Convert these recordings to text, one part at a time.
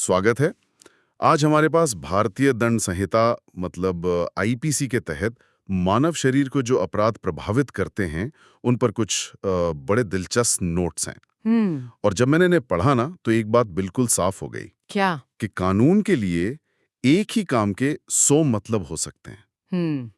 स्वागत है। आज हमारे पास भारतीय दंड संहिता मतलब आईपीसी के तहत मानव शरीर को जो अपराध प्रभावित करते हैं उन पर कुछ बड़े दिलचस्प नोट्स हैं। और जब मैंने इन्हें पढ़ा ना तो एक बात बिल्कुल साफ हो गई क्या? कि कानून के लिए एक ही काम के 100 मतलब हो सकते हैं।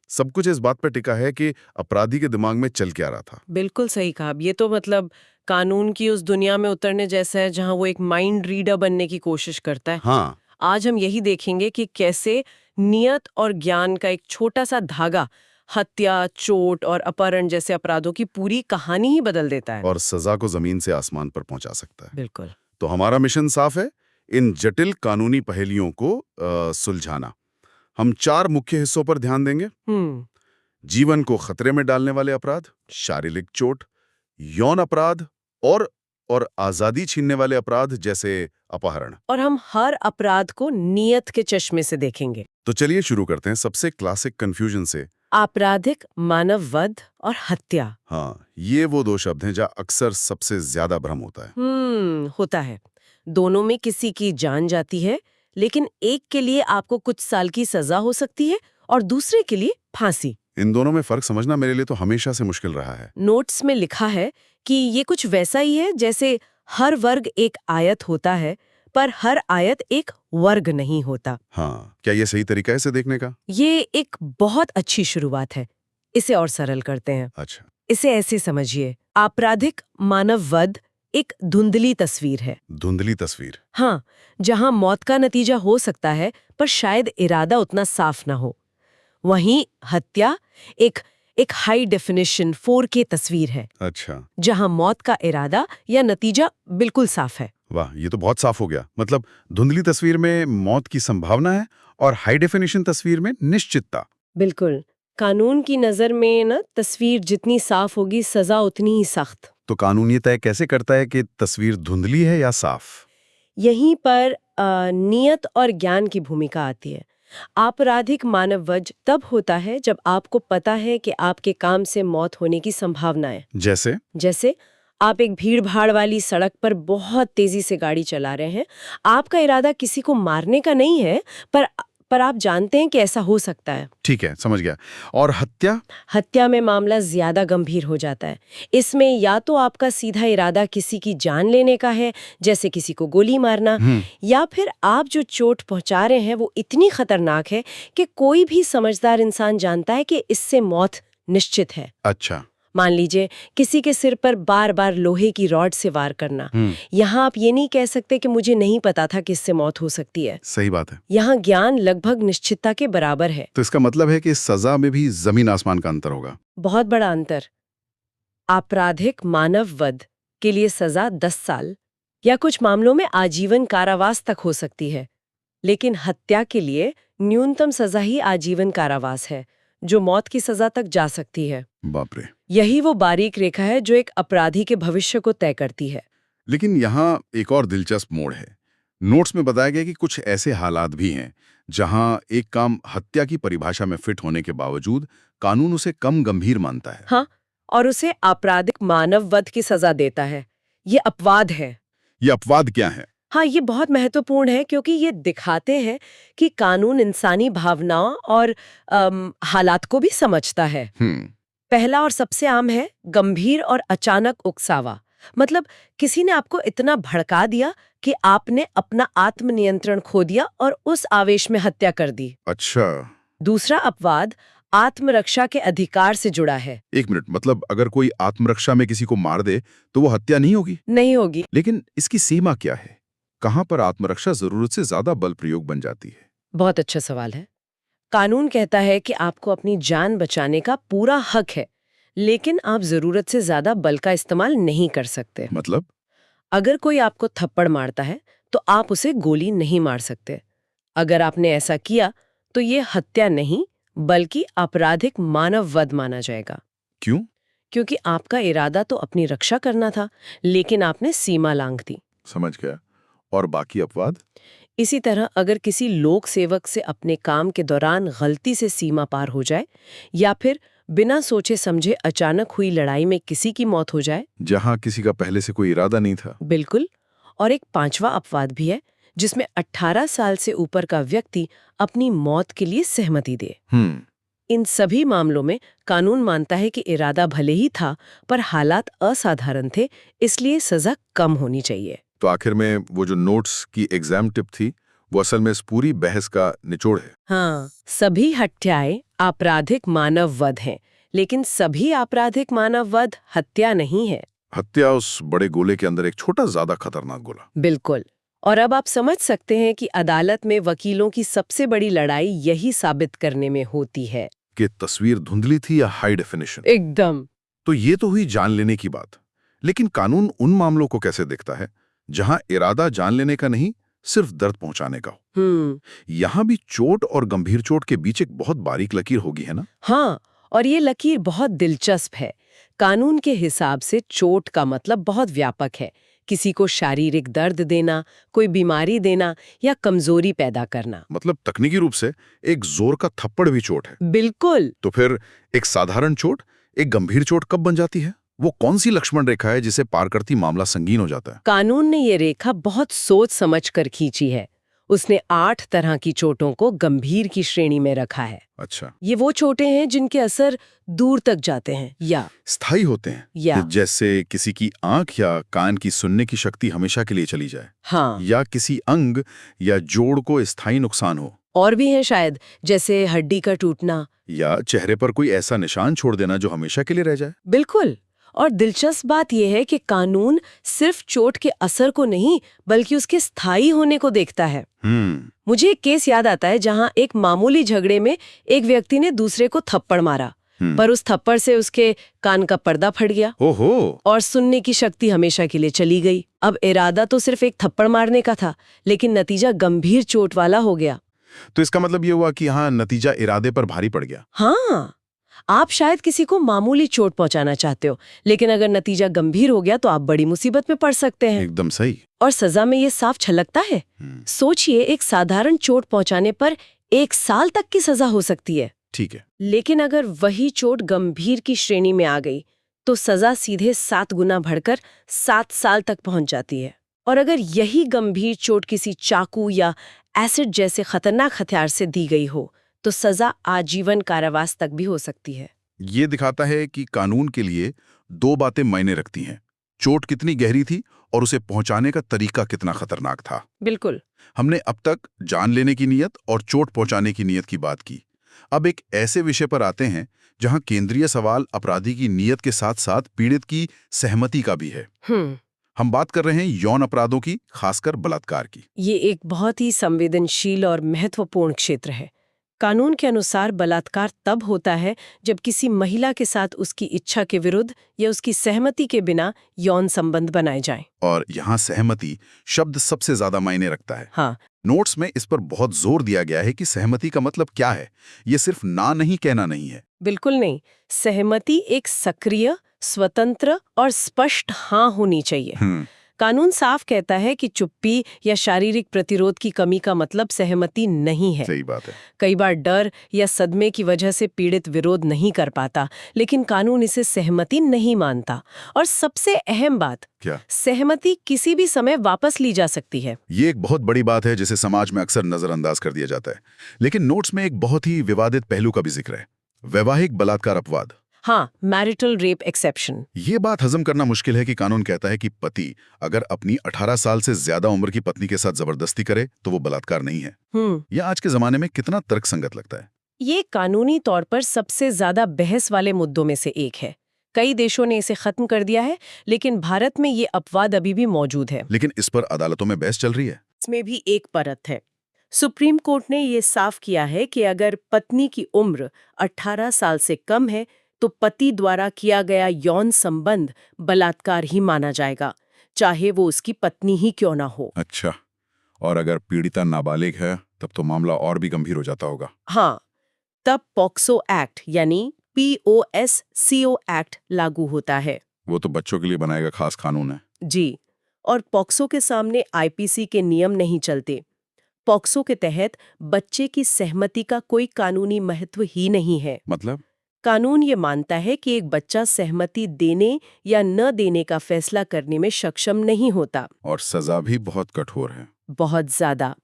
सब कुछ इस बात पर टिका है कि अपराधी के दिमाग में चल क्या रहा था। बिल्कुल सही कहा। ये तो मतलब कानून की उस दुनिया में उतरने जैसा है जहां वो एक माइंड रीडर बनने की कोशिश करता है। हाँ, आज हम यही देखेंगे कि कैसे नियत और ज्ञान का एक छोटा सा धागा हत्या, चोट और अपहरण जैसे अपराधों की पूरी कहानी ही बदल देता है। और सजा को जमीन से आसमान पर पहुंचा सकता है। बिल्कुल। तो हमारा मिशन साफ है, इन जटिल कानूनी पहेलियों को सुलझाना। हम 4 मुख्य हिस्सों पर ध्यान देंगे। जीवन को खतरे में डालने वाले अपराध, शारीरिक चोट, यौन अपराध और आजादी छीनने वाले अपराध जैसे अपहरण। और हम हर अपराध को नियत के चश्मे से देखेंगे। तो चलिए शुरू करते हैं सबसे क्लासिक कंफ्यूजन से। आपराधिक मानव वध और हत्या। हाँ, ये वो 2 शब्द हैं जहाँ अक्सर सबसे ज्यादा भ्रम होता है। होता है। दोनों में किसी की जान जाती है, लेकिन एक के लिए आपको कुछ साल की सजा हो सकती है और दूसरे के लिए फांसी। इन दोनों में फर्क समझना मेरे लिए तो हमेशा से मुश्किल रहा है। नोट्स में लिखा है कि ये कुछ वैसा ही है जैसे हर वर्ग एक आयत होता है, पर हर आयत एक वर्ग नहीं होता। हाँ, क्या ये सही तरीका है इसे देखने का? ये एक बहुत अच्छी शुरुआत है। इसे और सरल करते हैं। अच्छा, इसे ऐसे समझिए, आपराधिक मानव वध एक धुंधली तस्वीर है। धुंधली तस्वीर। हाँ, जहां मौत का नतीजा हो सकता है पर शायद इरादा उतना साफ ना हो। वहीं हत्या एक हाई डेफिनेशन 4K तस्वीर है, अच्छा, जहां मौत का इरादा या नतीजा बिल्कुल साफ है। वाह, ये तो बहुत साफ हो गया। मतलब धुंधली तस्वीर में मौत की संभावना है और हाई डेफिनेशन तस्वीर में निश्चितता। बिल्कुल। कानून की नजर में ना तस्वीर जितनी साफ होगी, सजा उतनी ही सख्त। तो कानून ये तय कैसे करता है कि तस्वीर धुंधली है या साफ? यहीं पर नियत और ज्ञान की भूमिका आती है। आपराधिक मानव वध तब होता है जब आपको पता है कि आपके काम से मौत होने की संभावना है। जैसे आप एक भीड़-भाड़ वाली सड़क पर बहुत तेजी से गाड़ी चला रहे हैं। आपका इरादा किसी को मारने का नहीं है, पर आप जानते हैं कि ऐसा हो सकता है। ठीक है, समझ गया। और हत्या? हत्या में मामला ज्यादा गंभीर हो जाता है। इसमें या तो आपका सीधा इरादा किसी की जान लेने का है, जैसे किसी को गोली मारना, या फिर आप जो चोट पहुंचा रहे हैं वो इतनी खतरनाक है कि कोई भी समझदार इंसान जानता है कि इससे मौत निश्चित है। अच्छा। मान लीजिए किसी के सिर पर बार बार लोहे की रॉड से वार करना। यहाँ आप ये नहीं कह सकते कि मुझे नहीं पता था कि इससे मौत हो सकती है। सही बात है। यहाँ ज्ञान लगभग निश्चितता के बराबर है। तो इसका मतलब है कि सजा में भी जमीन आसमान का अंतर होगा। बहुत बड़ा अंतर। आपराधिक मानव वध के लिए सजा 10 साल या कुछ मामलों में आजीवन कारावास तक हो सकती है, लेकिन हत्या के लिए न्यूनतम सजा ही आजीवन कारावास है, जो मौत की सजा तक जा सकती है। बाप रे। यही वो बारीक रेखा है जो एक अपराधी के भविष्य को तय करती है। लेकिन यहाँ एक और दिलचस्प मोड़ है। नोट्स में बताया गया कि कुछ ऐसे हालात भी हैं जहां एक काम हत्या की परिभाषा में फिट होने के बावजूद कानून उसे कम गंभीर मानता है। हाँ, और उसे आपराधिक मानव वध की सजा देता है। ये अपवाद है। ये अपवाद क्या है? हाँ, ये बहुत महत्वपूर्ण है क्योंकि ये दिखाते हैं कि कानून इंसानी भावनाओं और हालात को भी समझता है। पहला और सबसे आम है गंभीर और अचानक उकसावा। मतलब किसी ने आपको इतना भड़का दिया कि आपने अपना आत्मनियंत्रण खो दिया और उस आवेश में हत्या कर दी। अच्छा। दूसरा अपवाद आत्मरक्षा के अधिकार से जुड़ा है। एक मिनट, मतलब अगर कोई आत्मरक्षा में किसी को मार दे तो वो हत्या नहीं होगी? नहीं होगी। लेकिन इसकी सीमा क्या है? कहां पर आत्मरक्षा जरूरत से ज्यादा बल प्रयोग बन जाती है? बहुत अच्छा सवाल है। कानून कहता है कि आपको अपनी जान बचाने का पूरा हक है, लेकिन आप जरूरत से ज्यादा बल का इस्तेमाल नहीं कर सकते। मतलब? अगर कोई आपको थप्पड़ मारता है तो आप उसे गोली नहीं मार सकते। अगर आपने ऐसा किया तो ये हत्या नहीं बल्कि आपराधिक मानव वध माना जाएगा। क्यों? क्योंकि आपका इरादा तो अपनी रक्षा करना था, लेकिन आपने सीमा लांघ दी। समझ गया। और बाकी अपवाद? इसी तरह अगर किसी लोक सेवक से अपने काम के दौरान गलती से सीमा पार हो जाए, या फिर बिना सोचे समझे अचानक हुई लड़ाई में किसी की मौत हो जाए, जहां किसी का पहले से कोई इरादा नहीं था। बिल्कुल। और एक पांचवा अपवाद भी है, जिसमें 18 साल से ऊपर का व्यक्ति अपनी मौत के लिए सहमति दे। इन सभी मामलों में कानून मानता है कि इरादा भले ही था, पर हालात असाधारण थे, इसलिए सजा कम होनी चाहिए। तो आखिर में वो जो नोट्स की एग्जाम टिप थी, वो असल में इस पूरी बहस का निचोड़ है। हाँ, सभी हत्याएं आपराधिक मानव वध हैं, लेकिन सभी आपराधिक मानव वध हत्या नहीं है। हत्या उस बड़े गोले के अंदर एक छोटा ज्यादा खतरनाक गोला। बिल्कुल। और अब आप समझ सकते हैं कि अदालत में वकीलों की सबसे बड़ी लड़ाई यही साबित करने में होती है कि तस्वीर धुंधली थी या हाई डेफिनेशन। एकदम। तो ये तो हुई जान लेने की बात, लेकिन कानून उन मामलों को कैसे देखता है जहां इरादा जान लेने का नहीं, सिर्फ दर्द पहुंचाने का हो? यहां भी चोट और गंभीर चोट के बीच एक बहुत बारीक लकीर होगी, है ना? हाँ, और ये लकीर बहुत दिलचस्प है। कानून के हिसाब से चोट का मतलब बहुत व्यापक है। किसी को शारीरिक दर्द देना, कोई बीमारी देना या कमजोरी पैदा करना। मतलब तकनीकी रूप से एक जोर का थप्पड़ भी चोट है। बिल्कुल। तो फिर एक साधारण चोट एक गंभीर चोट कब बन जाती है? वो कौन सी लक्ष्मण रेखा है जिसे पार करती मामला संगीन हो जाता है? कानून ने ये रेखा बहुत सोच समझ कर खींची है। उसने 8 तरह की चोटों को गंभीर की श्रेणी में रखा है। अच्छा। ये वो चोटें हैं जिनके असर दूर तक जाते हैं या स्थायी होते हैं, या जैसे किसी की आंख या कान की सुनने की शक्ति हमेशा के लिए चली जाए। हाँ, या किसी अंग या जोड़ को स्थायी नुकसान हो। और भी हैं शायद, जैसे हड्डी का टूटना या चेहरे पर कोई ऐसा निशान छोड़ देना जो हमेशा के लिए रह जाए। बिल्कुल। और दिलचस्प बात यह है कि कानून सिर्फ चोट के असर को नहीं, बल्कि उसके स्थायी होने को देखता है। मुझे एक केस याद आता है जहां एक मामूली झगड़े में एक व्यक्ति ने दूसरे को थप्पड़ मारा, पर उस थप्पड़ से उसके कान का पर्दा फट गया। ओहो। और सुनने की शक्ति हमेशा के लिए चली गई। अब इरादा तो सिर्फ एक थप्पड़ मारने का था, लेकिन नतीजा गंभीर चोट वाला हो गया। तो इसका मतलब ये हुआ कि यहाँ नतीजा इरादे पर भारी पड़ गया। हाँ, आप शायद किसी को मामूली चोट पहुंचाना चाहते हो, लेकिन अगर नतीजा गंभीर हो गया तो आप बड़ी मुसीबत में पड़ सकते हैं। एकदम सही। और सजा में ये साफ छलकता है। सोचिए, एक साधारण चोट पहुंचाने पर 1 साल तक की सजा हो सकती है। ठीक है। लेकिन अगर वही चोट गंभीर की श्रेणी में आ गई तो सजा सीधे 7 गुना बढ़कर 7 साल तक पहुंच जाती है। और अगर यही गंभीर चोट किसी चाकू या एसिड जैसे खतरनाक हथियार से दी गई हो तो सजा आजीवन कारावास तक भी हो सकती है। ये दिखाता है कि कानून के लिए 2 बातें मायने रखती हैं। चोट कितनी गहरी थी और उसे पहुंचाने का तरीका कितना खतरनाक था। बिल्कुल। हमने अब तक जान लेने की नीयत और चोट पहुंचाने की नीयत की बात की। अब एक ऐसे विषय पर आते हैं जहां केंद्रीय सवाल अपराधी की नीयत के साथ साथ पीड़ित की सहमति का भी है। हम बात कर रहे हैं यौन अपराधों की, खासकर बलात्कार की। ये एक बहुत ही संवेदनशील और महत्वपूर्ण क्षेत्र है। कानून के अनुसार बलात्कार तब होता है जब किसी महिला के साथ उसकी इच्छा के विरुद्ध या उसकी सहमति के बिना यौन संबंध बनाए जाएं। और यहाँ सहमति शब्द सबसे ज्यादा मायने रखता है। हाँ। नोट्स में इस पर बहुत जोर दिया गया है कि सहमति का मतलब क्या है। ये सिर्फ ना नहीं कहना नहीं है। बिल्कुल नहीं। सहमति एक सक्रिय, स्वतंत्र और स्पष्ट हाँ होनी चाहिए। कानून साफ कहता है कि चुप्पी या शारीरिक प्रतिरोध की कमी का मतलब सहमति नहीं है। सही बात है। कई बार डर या सदमे की वजह से पीड़ित विरोध नहीं कर पाता, लेकिन कानून इसे सहमति नहीं मानता। और सबसे अहम बात, क्या? सहमति किसी भी समय वापस ली जा सकती है। ये एक बहुत बड़ी बात है जिसे समाज में अक्सर नजरअंदाज कर दिया जाता है। लेकिन नोट्स में एक बहुत ही विवादित पहलू का भी जिक्र है, वैवाहिक बलात्कार अपवाद। हाँ, मैरिटल रेप एक्सेप्शन। ये बात हजम करना मुश्किल है कि कानून कहता है कि पति अगर अपनी 18 साल से ज्यादा उम्र की पत्नी के साथ जबरदस्ती करे तो वो बलात्कार नहीं है। यह आज के जमाने में कितना तर्कसंगत लगता है। ये कानूनी तौर पर सबसे ज्यादा बहस वाले मुद्दों में से एक है। कई देशों ने इसे खत्म कर दिया है, लेकिन भारत में ये अपवाद अभी भी मौजूद है। लेकिन इस पर अदालतों में बहस चल रही है। इसमें भी एक परत है। सुप्रीम कोर्ट ने ये साफ किया है कि अगर पत्नी की उम्र 18 साल से कम है तो पति द्वारा किया गया यौन संबंध बलात्कार ही माना जाएगा, चाहे वो उसकी पत्नी ही क्यों ना हो। अच्छा, और अगर पीड़िता नाबालिग है तब तो मामला और भी गंभीर हो जाता होगा। हाँ, तब पॉक्सो एक्ट यानी POSCO एक्ट लागू होता है। वो तो बच्चों के लिए बनाएगा खास कानून है। जी, और पॉक्सो के सामने IPC के नियम नहीं चलते। पॉक्सो के तहत बच्चे की सहमति का कोई कानूनी महत्व ही नहीं है। मतलब? कानून ये मानता है कि एक बच्चा सहमति देने या न देने का फैसला करने में सक्षम नहीं होता। और सजा भी बहुत कठोर है। बहुत ज्यादा।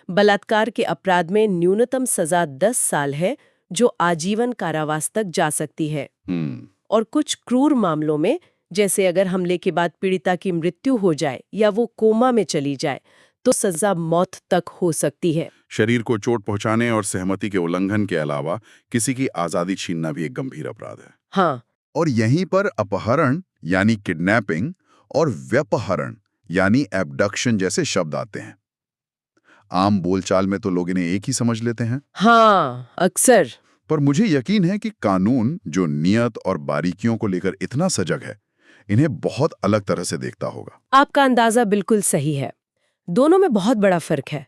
बलात्कार के अपराध में न्यूनतम सजा 10 साल है, जो आजीवन कारावास तक जा सकती है। और कुछ क्रूर मामलों में, जैसे अगर हमले के बाद पीड़िता की मृत्यु हो जाए या वो कोमा में चली जाए, तो सजा मौत तक हो सकती है। शरीर को चोट पहुंचाने और सहमति के उल्लंघन के अलावा किसी की आजादी छीनना भी एक गंभीर अपराध है। हाँ, और यहीं पर अपहरण यानी किडनैपिंग और व्यपहरण यानी एब्डक्शन जैसे शब्द आते हैं। आम बोलचाल में तो लोग इन्हें एक ही समझ लेते हैं। हाँ, अक्सर। पर मुझे यकीन है कि कानून, जो नियत और बारीकियों को लेकर इतना सजग है, इन्हें बहुत अलग तरह से देखता होगा। आपका अंदाजा बिल्कुल सही है। दोनों में बहुत बड़ा फर्क है।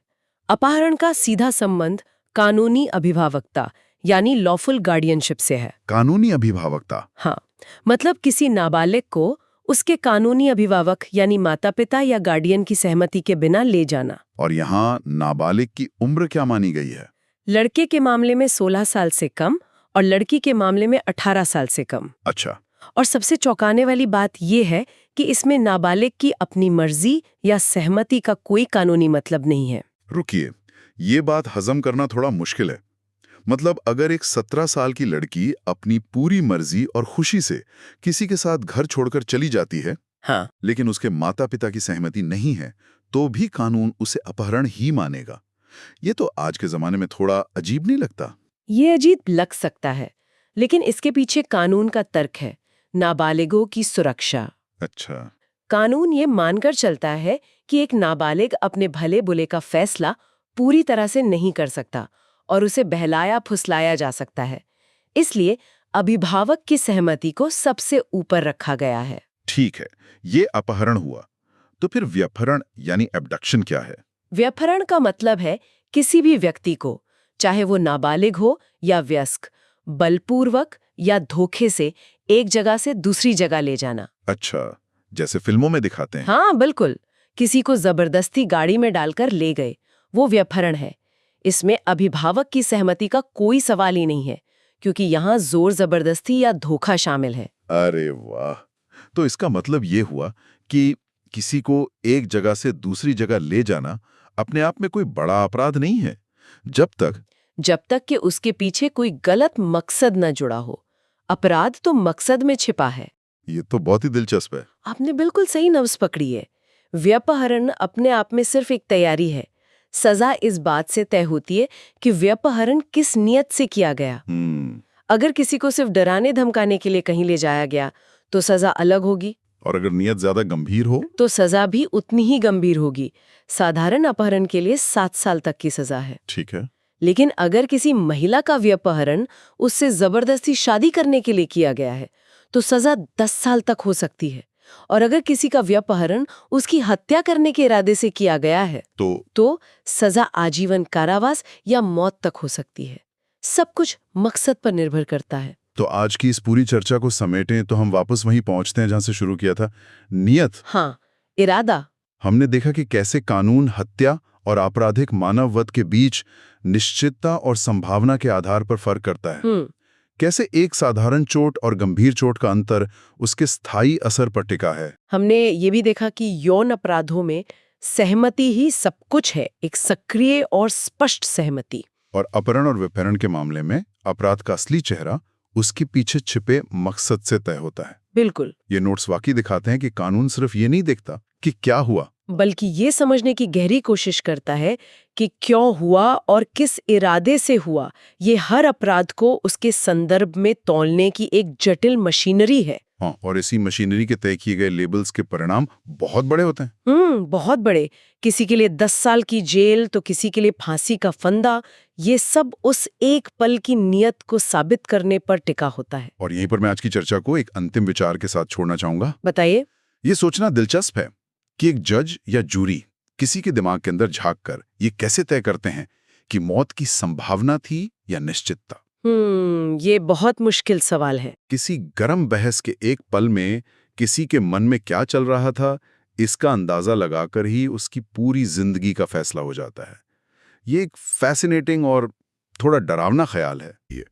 अपहरण का सीधा संबंध कानूनी अभिभावकता यानी लॉफुल गार्डियनशिप से है। कानूनी अभिभावकता? हाँ, मतलब किसी नाबालिग को उसके कानूनी अभिभावक यानी माता-पिता या गार्डियन की सहमति के बिना ले जाना। और यहाँ नाबालिग की उम्र क्या मानी गई है? लड़के के मामले में 16 साल से कम और लड़की के मामले में 18 साल से कम। अच्छा। और सबसे चौंकाने वाली बात यह है कि इसमें नाबालिग की अपनी मर्जी या सहमति का कोई कानूनी मतलब नहीं है। रुकिए, ये बात हजम करना थोड़ा मुश्किल है। मतलब अगर एक 17 साल की लड़की अपनी पूरी मर्जी और खुशी से किसी के साथ घर छोड़कर चली जाती है, हाँ, लेकिन उसके माता-पिता की सहमति नहीं है, तो भी कानून उसे अपहरण ही मानेगा। ये तो आज के जमाने में थोड़ा अजीब नहीं लगता? ये अजीब लग सकता है, लेकिन इसके पीछे कानून का तर्क है, नाबालिगों की सुरक्षा। अच्छा। कानून ये मानकर चलता है कि एक नाबालिग अपने भले बुरे का फैसला पूरी तरह से नहीं कर सकता और उसे बहलाया फुसलाया जा सकता है। इसलिए अभिभावक की सहमति को सबसे ऊपर रखा गया है। ठीक है, ये अपहरण हुआ। तो फिर व्यपहरण यानी एब्डक्शन क्या है? व्यपहरण का मतलब है किसी भी व्यक्ति को, चाहे वो नाबालिग हो या वयस्क, बलपूर्वक या धोखे से एक जगह से दूसरी जगह ले जाना। अच्छा, जैसे फिल्मों में दिखाते हैं। हाँ, बिल्कुल। किसी को जबरदस्ती गाड़ी में डालकर ले गए, वो व्यपहरण है। इसमें अभिभावक की सहमति का कोई सवाल ही नहीं है, क्योंकि यहाँ जोर जबरदस्ती या धोखा शामिल है। अरे वाह! तो इसका मतलब ये हुआ कि किसी को एक जगह से दूसरी जगह ले जाना अपने आप में कोई बड़ा अपराध नहीं है, जब तक कि उसके पीछे कोई गलत मकसद न जुड़ा हो। अपराध तो मकसद में छिपा है। ये तो बहुत ही दिलचस्प है। आपने बिल्कुल सही नब्ज पकड़ी है। व्यपहरण अपने आप में सिर्फ एक तैयारी है। सजा इस बात से तय होती है कि व्यपहरण किस नियत से किया गया। अगर किसी को सिर्फ डराने धमकाने के लिए कहीं ले जाया गया, तो सजा अलग होगी। और अगर नियत ज्यादा गंभीर हो, तो सजा भी उतनी ही गंभीर होगी। साधारण अपहरण के लिए 7 साल तक की सजा है। ठीक है। लेकिन अगर किसी महिला का व्यपहरण उससे जबरदस्ती शादी करने के लिए किया गया है, तो सजा 10 साल तक हो सकती है। और अगर किसी का व्यपहरण उसकी हत्या करने के इरादे से किया गया है, तो सजा आजीवन कारावास या मौत तक हो सकती है। सब कुछ मकसद पर निर्भर करता है। तो आज की इस पूरी चर्चा को समेटें तो हम वापस वहीं पहुंचते हैं जहां से शुरू किया था, नियत। हाँ, इरादा। हमने देखा कि कैसे कानून हत्या और आपराधिक मानववध के बीच निश्चितता और संभावना के आधार पर फर्क करता है। कैसे एक साधारण चोट और गंभीर चोट का अंतर उसके स्थायी असर पर टिका है। हमने ये भी देखा कि यौन अपराधों में सहमति ही सब कुछ है, एक सक्रिय और स्पष्ट सहमति। और अपहरण और व्यपहरण के मामले में अपराध का असली चेहरा उसके पीछे छिपे मकसद से तय होता है। बिल्कुल। ये नोट्स वाकई दिखाते हैं कि कानून सिर्फ ये नहीं देखता कि क्या हुआ, बल्कि ये समझने की गहरी कोशिश करता है कि क्यों हुआ और किस इरादे से हुआ। ये हर अपराध को उसके संदर्भ में तौलने की एक जटिल मशीनरी है। हाँ, और इसी मशीनरी के तय किए गए लेबल्स के परिणाम बहुत बड़े होते हैं। बहुत बड़े। किसी के लिए 10 साल की जेल, तो किसी के लिए फांसी का फंदा। ये सब उस एक पल की नियत को साबित करने पर टिका होता है। और यहीं पर मैं आज की चर्चा को एक अंतिम विचार के साथ छोड़ना चाहूंगा। बताइए। ये सोचना दिलचस्प है कि एक जज या जूरी किसी के दिमाग के अंदर झांक कर ये कैसे तय करते हैं कि मौत की संभावना थी या निश्चितता। ये बहुत मुश्किल सवाल है। किसी गर्म बहस के एक पल में किसी के मन में क्या चल रहा था, इसका अंदाजा लगाकर ही उसकी पूरी जिंदगी का फैसला हो जाता है। ये एक फैसिनेटिंग और थोड़ा डरावना ख्याल है ये।